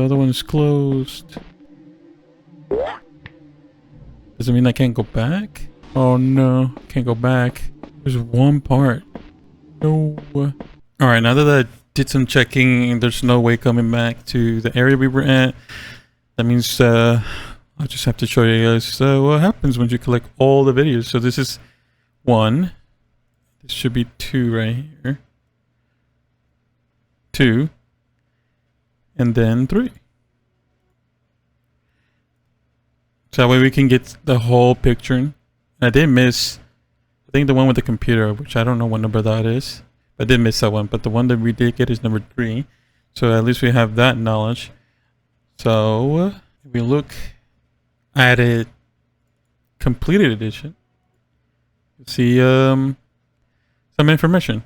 other one is closed. Does it mean I can't go back? Oh no, can't go back. There's one part. No. Alright, now that I did some checking, there's no way coming back to the area we were at. That means I'll just have to show you guys what happens when you collect all the videos. So this is 1. This should be 2 right here. 2. And then 3. So that way we can get the whole picture. And I did miss, I think the one with the computer, which I don't know what number that is. I did miss that one, but the one that we did get is number 3. So at least we have that knowledge. So if we look at it, completed edition, you'll see some information.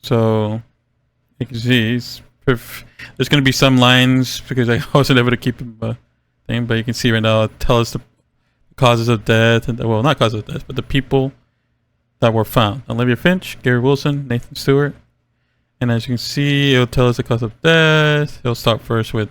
So you can see there's going to be some lines because I wasn't able to keep the thing, but you can see right now it tells us the causes of death, and well, not causes of death, but the people that were found. Olivia Finch, Gary Wilson, Nathan Stewart. And as you can see, it'll tell us the cause of death. It'll start first with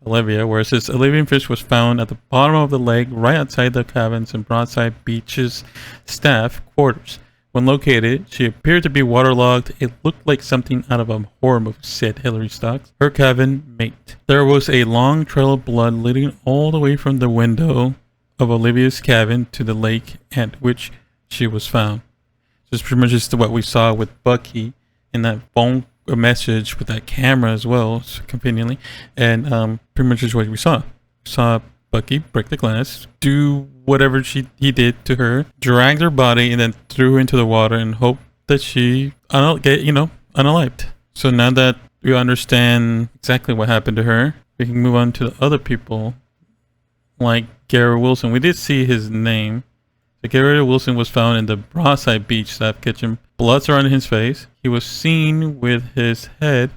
Olivia, where it says Olivia Finch was found at the bottom of the lake right outside the cabins in Broadside Beach's staff quarters. When located, she appeared to be waterlogged. It looked like something out of a horror movie, said Hillary Stocks, her cabin mate. There was a long trail of blood leading all the way from the window of Olivia's cabin to the lake at which she was found. Just pretty much just what we saw with Bucky in that phone message with that camera as well, so conveniently, and pretty much just what we saw. We saw Bucky break the glass, do whatever he did to her, dragged her body, and then threw her into the water and hope that she get unalived. So now that we understand exactly what happened to her, we can move on to the other people, like Gary Wilson. We did see his name. So Gary Wilson was found in the Broadside Beach staff kitchen, blood surrounding his face. He was seen with his head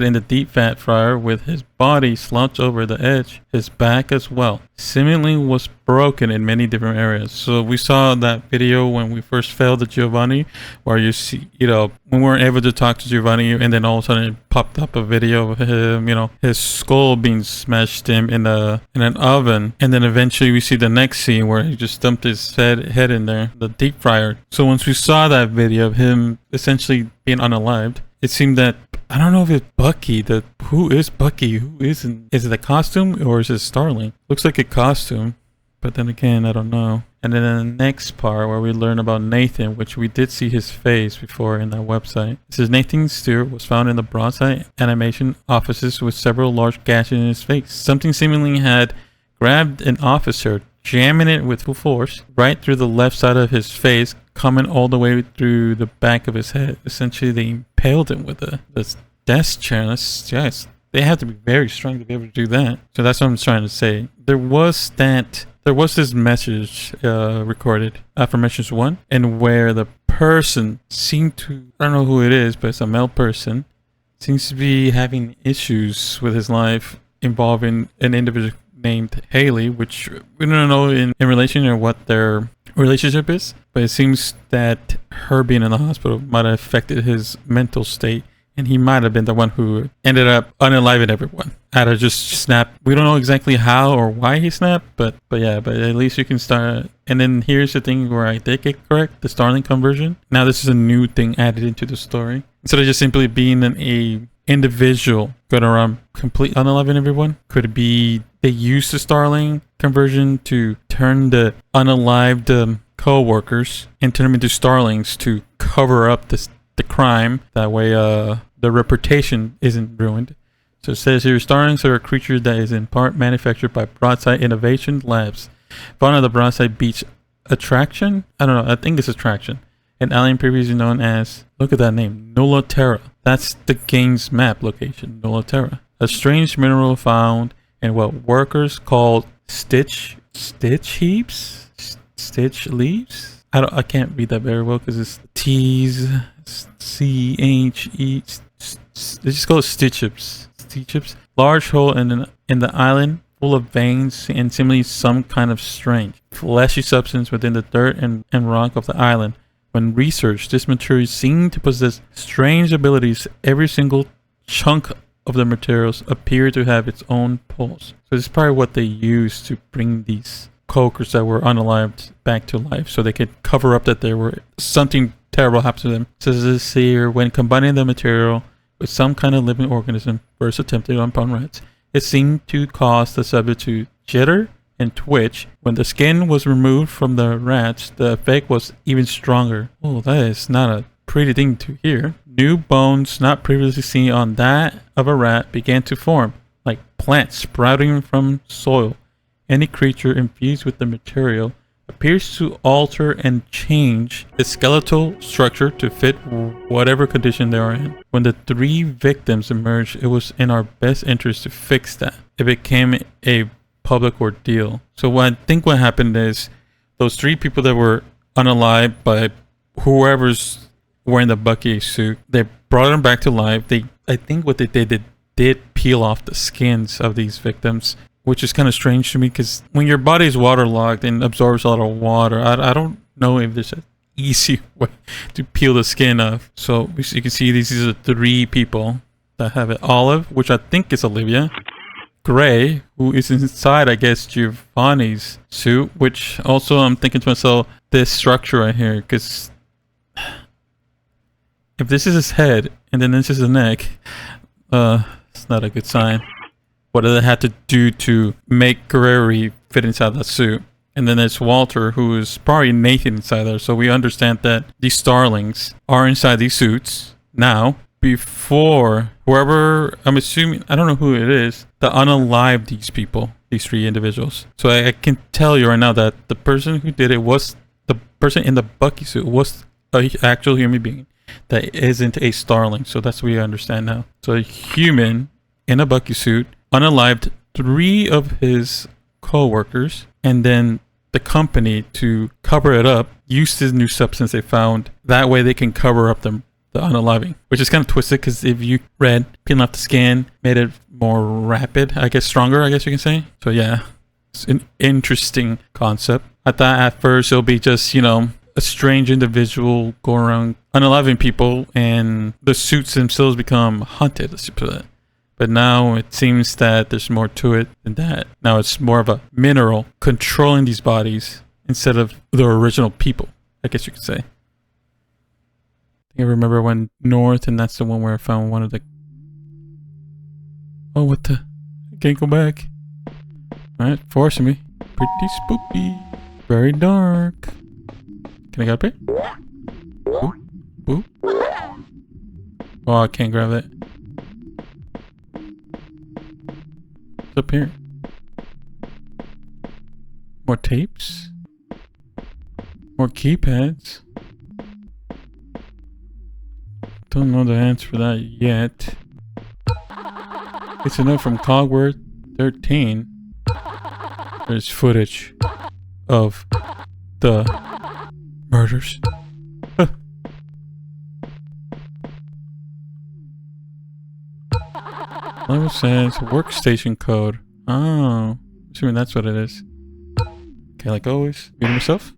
in the deep fat fryer, with his body slouched over the edge, his back as well. Seemingly was broken in many different areas. So we saw that video when we first failed at Giovanni, where you see, when we weren't able to talk to Giovanni, and then all of a sudden it popped up a video of him, his skull being smashed in an oven, and then eventually we see the next scene where he just dumped his head in there, the deep fryer. So once we saw that video of him essentially being unalived, it seemed that, I don't know if it's Bucky. Who is Bucky? Who isn't? Is it a costume or is it Starling? Looks like a costume, but then again, I don't know. And then in the next part where we learn about Nathan, which we did see his face before in that website. It says Nathan Stewart was found in the Broadside animation offices with several large gashes in his face. Something seemingly had grabbed an officer, jamming it with full force right through the left side of his face, coming all the way through the back of his head. Essentially, they impaled him with this desk chair. They have to be very strong to be able to do that. So that's what I'm trying to say. There was this message recorded, affirmations 1, and where the person seemed to, I don't know who it is, but it's a male person, seems to be having issues with his life involving an individual named Haley, which we don't know in relation to what their relationship is, but it seems that her being in the hospital might have affected his mental state, and he might have been the one who ended up unaliving everyone out of just snap. We don't know exactly how or why he snapped, but at least you can start. And then here's the thing where I did get correct, the Starling conversion. Now this is a new thing added into the story. Instead of just simply being a individual going around complete unaliving everyone, could it be they used the Starling conversion to turn the unalived co-workers and turn them into Starlings to cover up the crime? That way the reputation isn't ruined. So it says here, Starlings are a creature that is in part manufactured by Broadside Innovation Labs, found at the Broadside Beach attraction. I don't know, I think it's attraction. An alien previously known as, look at that name, Nulla Terra. That's the game's map location, Nulla Terra. A strange mineral found in what workers call stitch heaps? Stitch leaves? I can't read that very well because it's T's, C-H-E. They just call it stitch chips. Large hole in the island full of veins and seemingly some kind of strange fleshy substance within the dirt and rock of the island. When researched, this material seemed to possess strange abilities. Every single chunk of the materials appeared to have its own pulse. So this is probably what they used to bring these co-workers that were unalived back to life, so they could cover up that there were something terrible happened to them. It says this here, when combining the material with some kind of living organism first attempted upon rats, it seemed to cause the subject to jitter and twitch. When the skin was removed from the rats, the effect was even stronger. Oh, that is not a pretty thing to hear. New bones not previously seen on that of a rat began to form, like plants sprouting from soil. Any creature infused with the material appears to alter and change its skeletal structure to fit whatever condition they are in. When the 3 victims emerged, it was in our best interest to fix that. It became a public ordeal. So what happened is those 3 people that were unalived by whoever's wearing the Bucky suit, they brought them back to life. I think what they did peel off the skins of these victims, which is kind of strange to me because when your body is waterlogged and absorbs a lot of water, I don't know if there's an easy way to peel the skin off. So you can see these are 3 people that have it. Olive, which I think is Olivia. Gray, who is inside, I guess, Giovanni's suit, which also I'm thinking to myself, this structure right here, because if this is his head and then this is the neck, it's not a good sign. What did they have to do to make Guerrero fit inside that suit? And then there's Walter, who is probably Nathan inside there. So we understand that these starlings are inside these suits now. Before whoever, I'm assuming, I don't know who it is, that unalived these people, these three individuals. So I can tell you right now that the person who did it was the person in the Bucky suit was an actual human being that isn't a starling. So that's what we understand now. So a human in a Bucky suit unalived 3 of his co-workers, and then the company, to cover it up, used this new substance they found. That way they can cover up the unaliving, which is kind of twisted because if you read, peeling off the skin made it more rapid, I guess stronger, I guess you can say. So yeah, it's an interesting concept. I thought at first it'll be just, you know, a strange individual going around unaliving people and the suits themselves become haunted, let's put it. But now it seems that there's more to it than that. Now it's more of a mineral controlling these bodies instead of the original people, I guess you could say. I remember when North, and that's the one where I found one of the... Oh, what the... I can't go back. Alright, forcing me. Pretty spooky. Very dark. Can I get up here? Boop. Boop. Oh, I can't grab that. What's up here? More tapes? More keypads? Don't know the answer for that yet. It's a note from Cogward 13. There's footage of the murders. Level says workstation code. Oh, assuming that's what it is. Okay, like always, muting myself.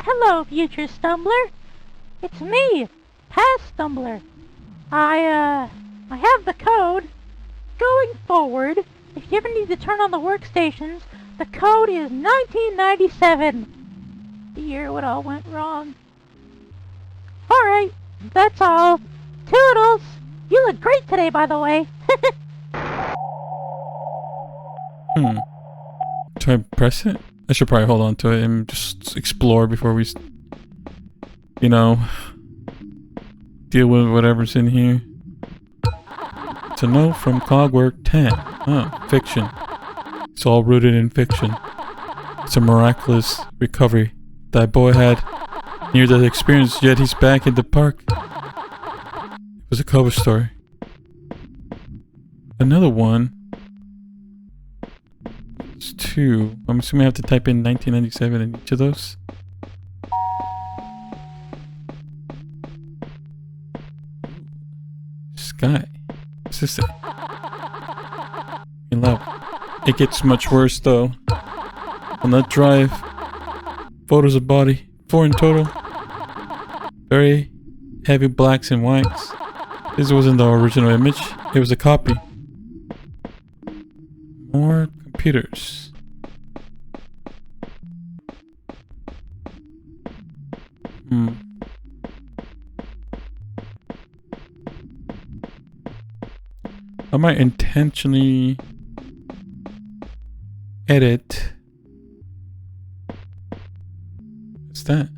Hello, future stumbler. It's me, past stumbler. I have the code. Going forward, if you ever need to turn on the workstations, the code is 1997. The year when all went wrong. Alright, that's all. Toodles! You look great today, by the way. Should I press it? I should probably hold on to it and just explore before we, you know, deal with whatever's in here. It's a note from Cogwork 10. Oh, fiction. It's all rooted in fiction. It's a miraculous recovery that boy had near that experience, yet he's back in the park. It was a cover story. Another one. It's 2. I'm assuming I have to type in 1997 in each of those. Sky. What's this say? In love. It gets much worse though. On that drive, photos of body, 4 in total. Very heavy blacks and whites. This wasn't the original image. It was a copy. More computers. I might intentionally edit. What's that?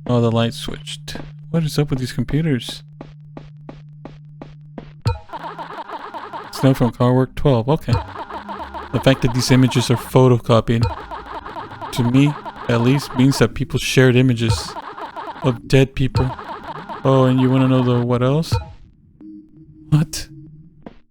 Oh, the light switched. What is up with these computers? It's now from Carwork 12. Okay. The fact that these images are photocopied, to me, at least, means that people shared images of dead people. Oh, and you want to know the what else? What?